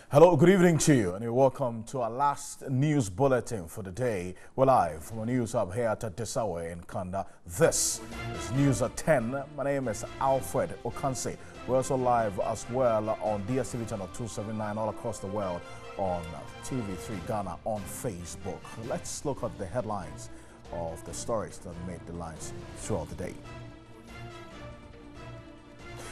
Hello, good evening to you, and you're welcome to our last news bulletin for the day. We're live from a news hub here at Desawe in Kanda. This is News at 10. My name is Alfred Okansi. We're also live as well on DSTV channel 279 all across the world, on TV3 Ghana, on Facebook. Let's look at the headlines of the stories that made the lines throughout the day.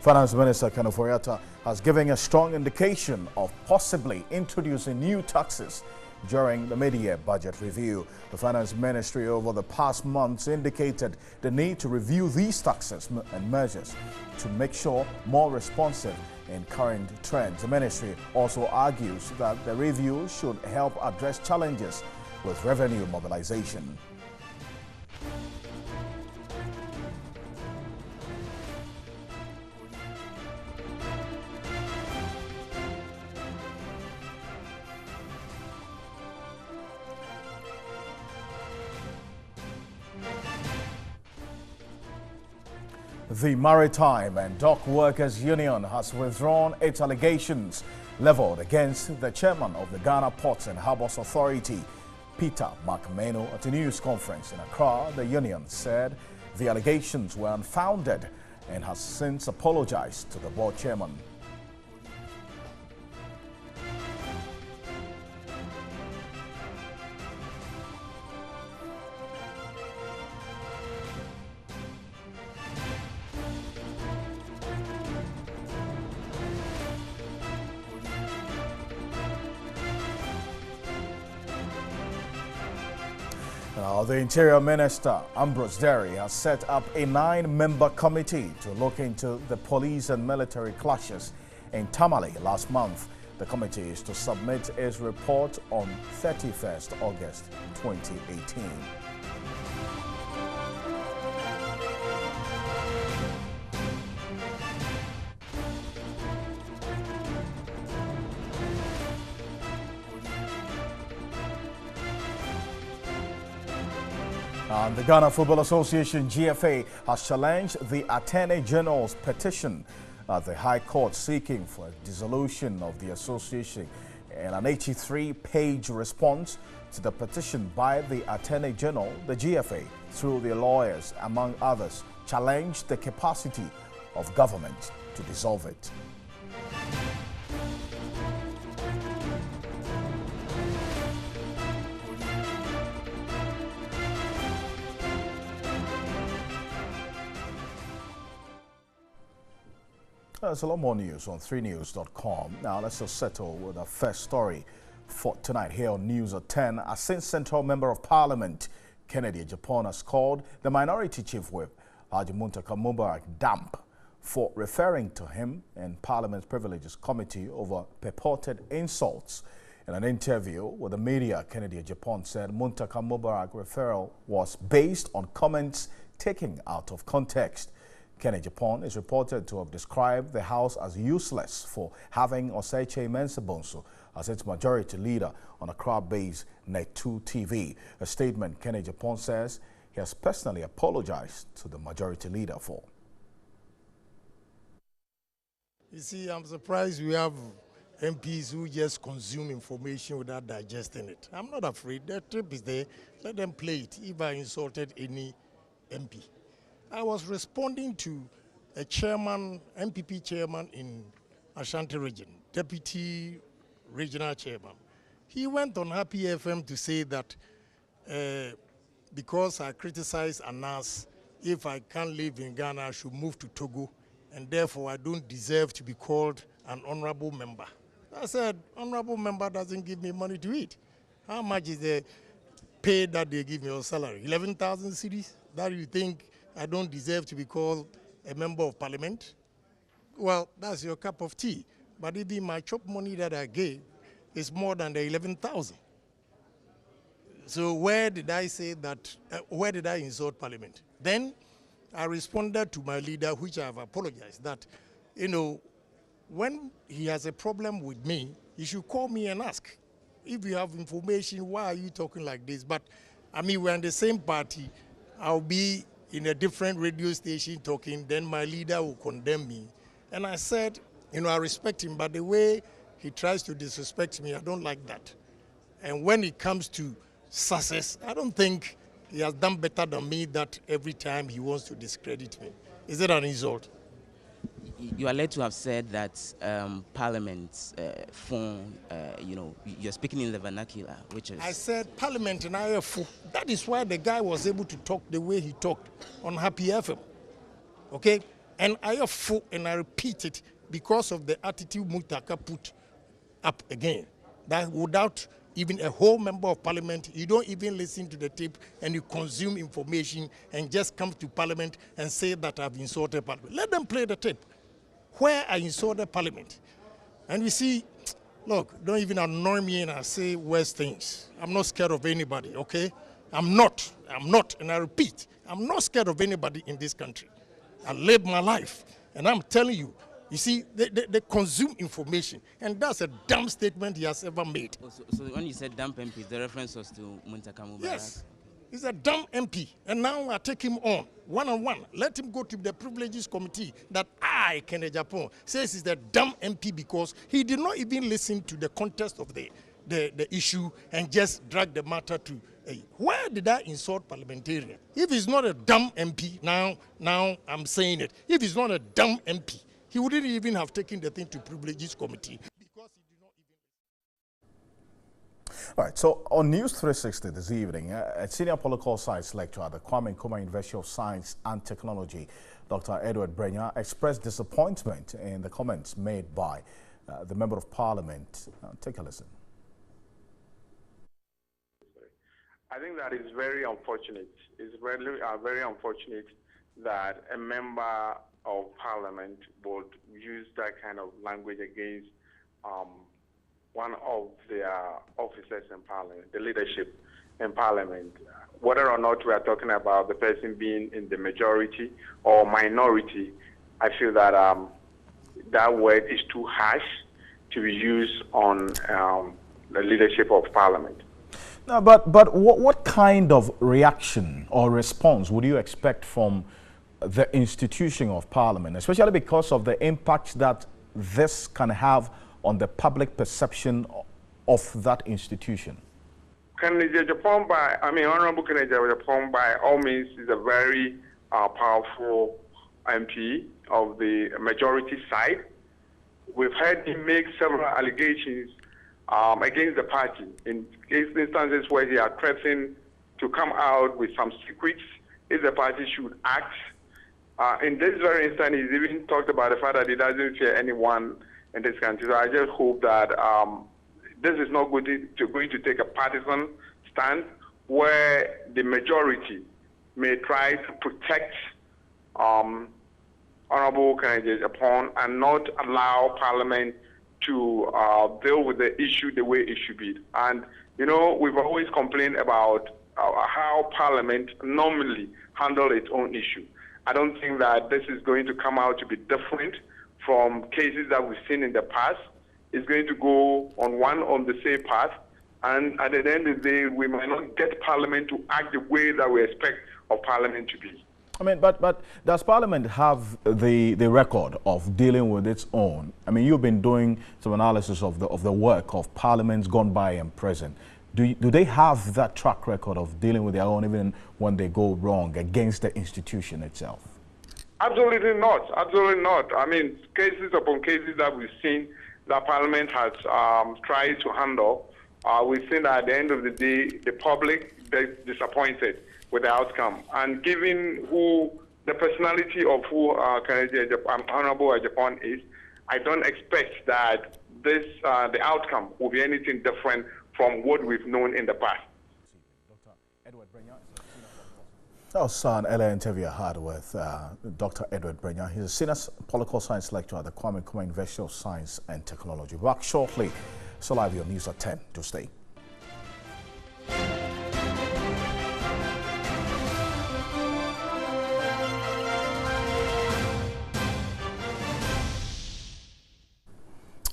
Finance Minister Ken Ofori-Atta has given a strong indication of possibly introducing new taxes during the mid-year budget review. The Finance Ministry over the past months indicated the need to review these taxes and measures to make sure more responsive in current trends. The ministry also argues that the review should help address challenges with revenue mobilization. The Maritime and Dock Workers Union has withdrawn its allegations leveled against the chairman of the Ghana Ports and Harbours Authority, Peter McMano. At a news conference in Accra, the union said the allegations were unfounded and has since apologized to the board chairman. Now, the Interior Minister, Ambrose Derry, has set up a 9-member committee to look into the police and military clashes in Tamale last month. The committee is to submit its report on 31st August 2018. And the Ghana Football Association, GFA, has challenged the Attorney General's petition at the High Court seeking for a dissolution of the association. In an 83-page response to the petition by the Attorney General, the GFA, through their lawyers, among others, challenged the capacity of government to dissolve it. There's a lot more news on 3news.com. Now let's just settle with our first story for tonight here on News at 10. A Assin Central Member of Parliament, Kennedy Agyapong, has called the Minority Chief Whip, Haji Muntaka Mubarak, damp for referring to him in Parliament's Privileges Committee over purported insults. In an interview with the media, Kennedy Agyapong said Muntaka Mubarak referral was based on comments taken out of context. Kennedy Agyapong is reported to have described the House as useless for having Osei Mensah-Bonsu as its majority leader on Accra-based Net2 TV. A statement Kennedy Agyapong says he has personally apologized to the majority leader for. You see, I'm surprised we have MPs who just consume information without digesting it. I'm not afraid. The trip is there. Let them play it if I insulted any MP. I was responding to a chairman, MPP chairman in Ashanti region, deputy regional chairman. He went on Happy FM to say that because I criticize Anas, if I can't live in Ghana, I should move to Togo, and therefore I don't deserve to be called an honorable member. I said, honorable member doesn't give me money to eat. How much is the pay that they give me or salary? 11,000 cedis? That you think I don't deserve to be called a member of parliament? Well, that's your cup of tea. But even my chop money that I gave is more than the 11,000. So where did I say that, where did I insult parliament? Then I responded to my leader, which I have apologized, that, you know, when he has a problem with me, he should call me and ask. If you have information, why are you talking like this? But, I mean, we're in the same party. I'll be in a different radio station talking, then my leader will condemn me. And I said, you know, I respect him, but the way he tries to disrespect me. I don't like that. And when it comes to success, I don't think he has done better than me that every time he wants to discredit me. Is it an insult? You are led to have said that Parliament's phone, you're speaking in the vernacular, which is... I said Parliament and IFO. That is why the guy was able to talk the way he talked on Happy FM. Okay? And IFO, and I repeat it, because of the attitude Muntaka put up again, that without even a whole member of Parliament, you don't even listen to the tape and you consume information and just come to Parliament and say that I've insulted Parliament. Let them play the tape where I insulted Parliament. And you see, look, don't even annoy me and I say worse things. I'm not scared of anybody, okay? I'm not, and I repeat, I'm not scared of anybody in this country. I live my life, and I'm telling you, you see, they consume information, and that's a dumb statement he has ever made. Oh, so when you said dumb MP, the reference was to Muntaka Mubarak? Yes, he's a dumb MP, and now I take him on, one-on-one. Let him go to the privileges committee that I, Kennedy Agyapong, says he's a dumb MP because he did not even listen to the context of the issue and just drag the matter to, where did I insult parliamentarian? If he's not a dumb MP, now I'm saying it, if he's not a dumb MP, he wouldn't even have taken the thing to privileges committee because he did not even... All right, so on News 360 this evening, a senior political science lecturer at the Kwame Nkrumah University of Science and Technology, Dr. Edward Brenya, expressed disappointment in the comments made by the Member of Parliament. Take a listen. I think that is very unfortunate. It's really very unfortunate that a member of Parliament would use that kind of language against one of their officers in Parliament, the leadership in Parliament. Whether or not we are talking about the person being in the majority or minority, I feel that that word is too harsh to be used on the leadership of Parliament. No, but what kind of reaction or response would you expect from the institution of Parliament, especially because of the impact that this can have on the public perception of that institution? Honorable Kennedy Agyapong by all means is a very powerful MP of the majority side. We've heard him make several allegations against the party in instances where he are threatened to come out with some secrets if the party should act. In this very instance, he's even talked about the fact that he doesn't fear anyone in this country. So I just hope that this is not going to take a partisan stand where the majority may try to protect Honorable Kennedy Agyapong and not allow Parliament to deal with the issue the way it should be. And, you know, we've always complained about how Parliament normally handle its own issue. I don't think that this is going to come out to be different from cases that we've seen in the past. It's going to go on the same path. And at the end of the day, we might not get Parliament to act the way that we expect of Parliament to be. I mean, but does Parliament have the record of dealing with its own? I mean, you've been doing some analysis of the work of Parliaments gone by and present. Do they have that track record of dealing with their own even when they go wrong against the institution itself? Absolutely not. Absolutely not. I mean, cases upon cases that we've seen that Parliament has tried to handle, we've seen that at the end of the day, the public is disappointed with the outcome. And given who the personality of who Honorable Agyapong is, I don't expect that the outcome will be anything different from what we've known in the past. Dr. Edward Brenya. That was an earlier interview I had with Dr. Edward Brenya. He's a senior political science lecturer at the Kwame Nkrumah University of Science and Technology. Back shortly. So live your news at 10. Do stay.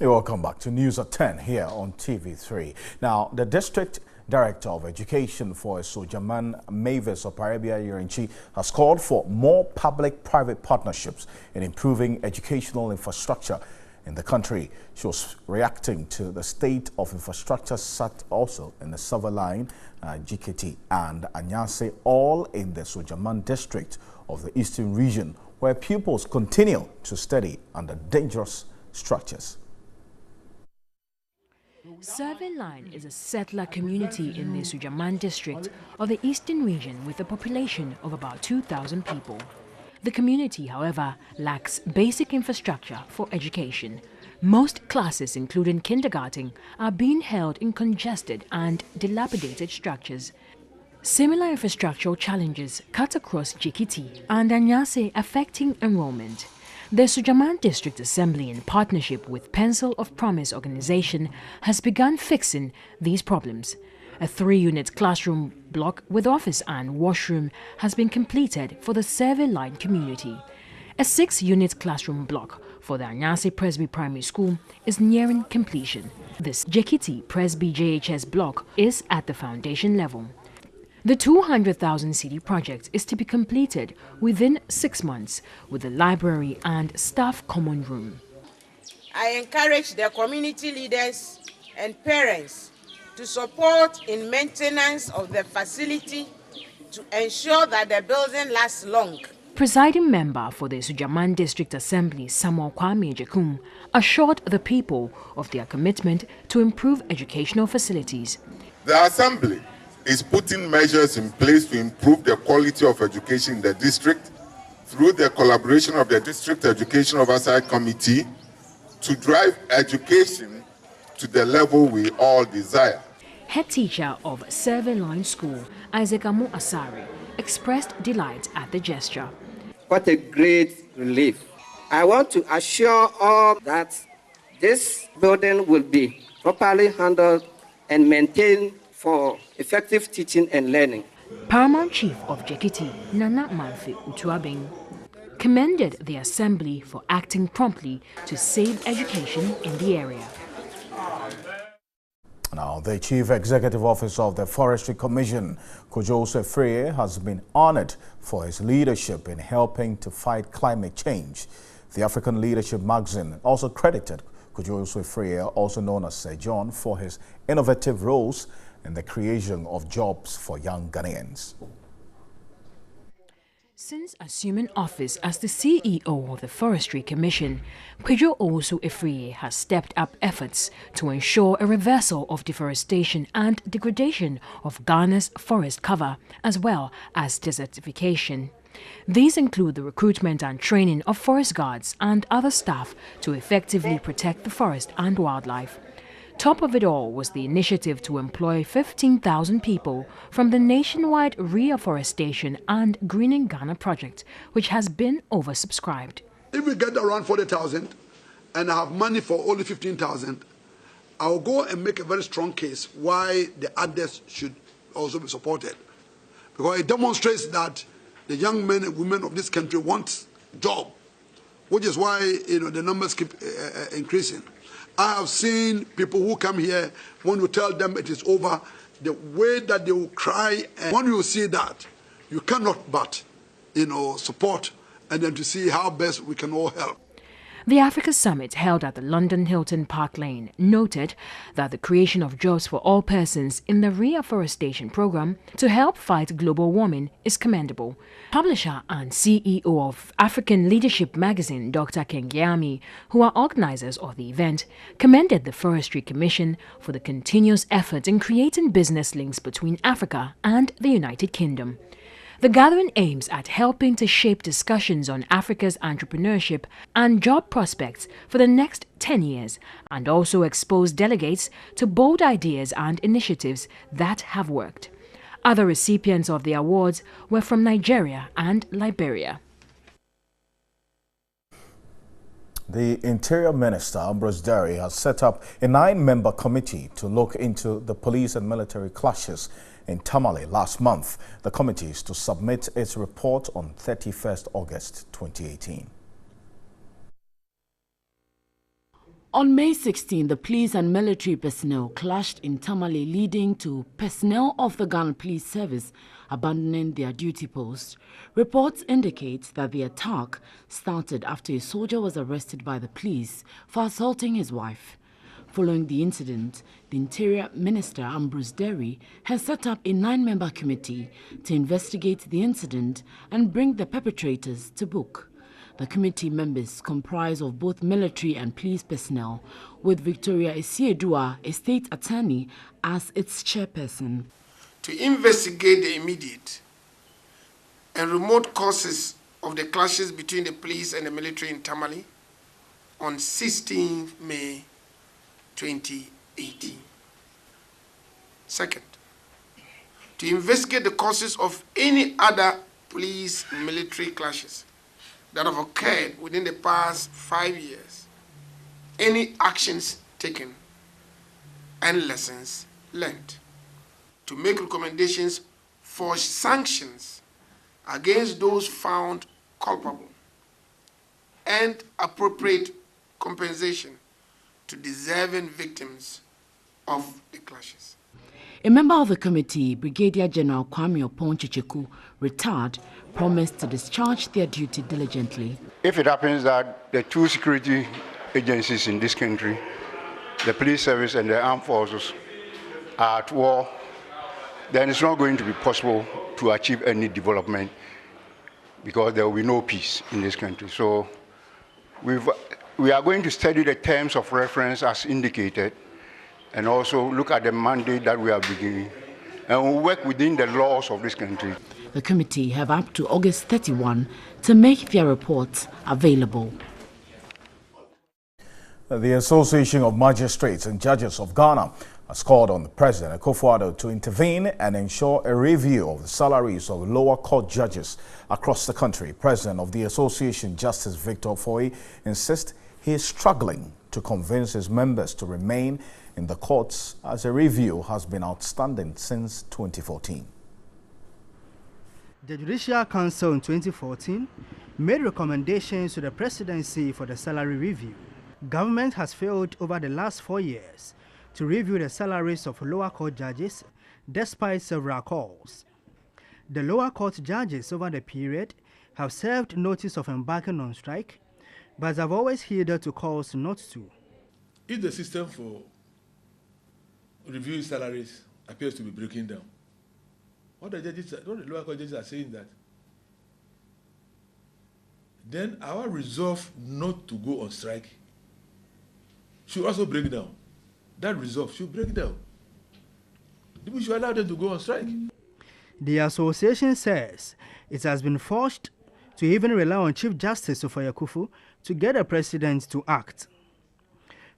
Welcome back to News at 10 here on TV3. Now, the District Director of Education for Sojaman Mavis Oparabia Yerenchi has called for more public-private partnerships in improving educational infrastructure in the country. She was reacting to the state of infrastructure sat also in the Silver Line, GKT and Anyase, all in the Sujaman district of the Eastern region, where pupils continue to study under dangerous structures. Silver Line is a settler community in the Sujaman district of the Eastern region with a population of about 2,000 people. The community, however, lacks basic infrastructure for education. Most classes, including kindergarten, are being held in congested and dilapidated structures. Similar infrastructural challenges cut across GKT and Anyase, affecting enrollment. The Sujaman District Assembly, in partnership with Pencil of Promise organization, has begun fixing these problems. A 3-unit classroom block with office and washroom has been completed for the Silver Line community. A 6-unit classroom block for the Anyase Presby Primary School is nearing completion. This GKT Presby JHS block is at the foundation level. The 200,000 cedi project is to be completed within 6 months with the library and staff common room. I encourage the community leaders and parents to support in maintenance of the facility to ensure that the building lasts long. Presiding member for the Sujaman District Assembly, Samuel Kwame Jekum, assured the people of their commitment to improve educational facilities. The Assembly is putting measures in place to improve the quality of education in the district through the collaboration of the District Education Oversight Committee to drive education to the level we all desire. Head teacher of Silver Line School, Isaac Amu Asari, expressed delight at the gesture. What a great relief. I want to assure all that this building will be properly handled and maintained for effective teaching and learning. Paramount Chief of JKT, Nana Manfi Utuabing, commended the Assembly for acting promptly to save education in the area. Now, the Chief Executive Officer of the Forestry Commission, Kojo Sefreye, has been honored for his leadership in helping to fight climate change. The African Leadership magazine also credited Kojo Sefreye, also known as Sir John, for his innovative roles in the creation of jobs for young Ghanaians. Since assuming office as the CEO of the Forestry Commission, Kojo Sefreye has stepped up efforts to ensure a reversal of deforestation and degradation of Ghana's forest cover, as well as desertification. These include the recruitment and training of forest guards and other staff to effectively protect the forest and wildlife. Top of it all was the initiative to employ 15,000 people from the nationwide Reforestation and Greening Ghana project, which has been oversubscribed. If we get around 40,000 and I have money for only 15,000, I'll go and make a very strong case why the others should also be supported. Because it demonstrates that the young men and women of this country want a job, which is why the numbers keep increasing. I have seen people who come here, when you tell them it is over, the way that they will cry, and when you see that, you cannot but, support, and then to see how best we can all help. The Africa Summit, held at the London Hilton Park Lane, noted that the creation of jobs for all persons in the reforestation program to help fight global warming is commendable. Publisher and CEO of African Leadership magazine, Dr. Kengiami, who are organizers of the event, commended the Forestry Commission for the continuous effort in creating business links between Africa and the United Kingdom. The gathering aims at helping to shape discussions on Africa's entrepreneurship and job prospects for the next 10 years, and also expose delegates to bold ideas and initiatives that have worked. Other recipients of the awards were from Nigeria and Liberia. The Interior Minister, Ambrose Derry, has set up a 9-member committee to look into the police and military clashes in Tamale last month. The committee is to submit its report on 31st August 2018. On May 16, the police and military personnel clashed in Tamale, leading to personnel of the Ghana Police Service abandoning their duty post. Reports indicate that the attack started after a soldier was arrested by the police for assaulting his wife. Following the incident, the Interior Minister Ambrose Derry has set up a 9-member committee to investigate the incident and bring the perpetrators to book. The committee members comprise of both military and police personnel, with Victoria Esiedua, a state attorney, as its chairperson. To investigate the immediate and remote causes of the clashes between the police and the military in Tamale on 16 May 2018. Second, to investigate the causes of any other police-military clashes that have occurred within the past 5 years, any actions taken, and lessons learned. To make recommendations for sanctions against those found culpable and appropriate compensation to deserving victims of the clashes. A member of the committee, Brigadier General Kwame Opon-Chicheku, retired, promised to discharge their duty diligently. If it happens that the two security agencies in this country, the police service and the armed forces, are at war, then it's not going to be possible to achieve any development because there will be no peace in this country. So we are going to study the terms of reference as indicated and also look at the mandate that we are beginning, and we'll work within the laws of this country. The committee have up to August 31 to make their reports available. The Association of Magistrates and Judges of Ghana has called on the President Akufo-Addo to intervene and ensure a review of the salaries of lower court judges across the country. President of the association, Justice Victor Ofoe, insists he is struggling to convince his members to remain in the courts as a review has been outstanding since 2014. The Judicial Council in 2014 made recommendations to the presidency for the salary review. Government has failed over the last 4 years to review the salaries of lower court judges despite several calls. The lower court judges over the period have served notice of embarking on strike, but have always heeded to calls not to. If the system for reviewing salaries appears to be breaking down, what the lower court judges are saying that, then our resolve not to go on strike should also break down. That resolve should break down. We should allow them to go on strike. The association says it has been forced to even rely on Chief Justice Ofoe Akuffo to get the president to act.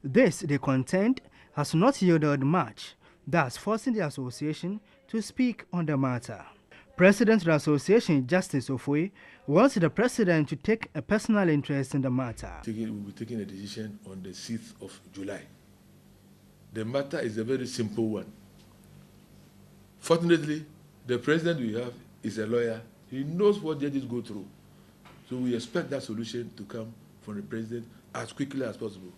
This, they contend, has not yielded much, thus forcing the association to speak on the matter. President of the association, Justice Ofoe, wants the president to take a personal interest in the matter. We will be taking a decision on the 6th of July. The matter is a very simple one. Fortunately, the president we have is a lawyer. He knows what judges go through. So we expect that solution to come from the president as quickly as possible.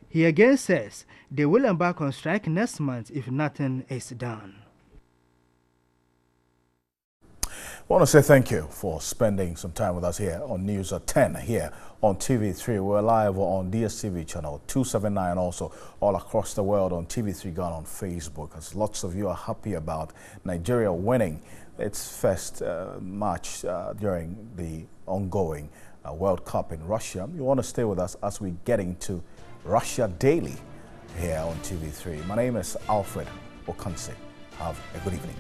He again says they will embark on strike next month if nothing is done. I want to say thank you for spending some time with us here on News at 10 here on TV3. We're live on DSTV channel 279, also all across the world on TV3 Ghana on Facebook, as lots of you are happy about Nigeria winning its first match during the ongoing World Cup in Russia. You want to stay with us as we get into Russia Daily here on TV3. My name is Alfred Okanse. Have a good evening.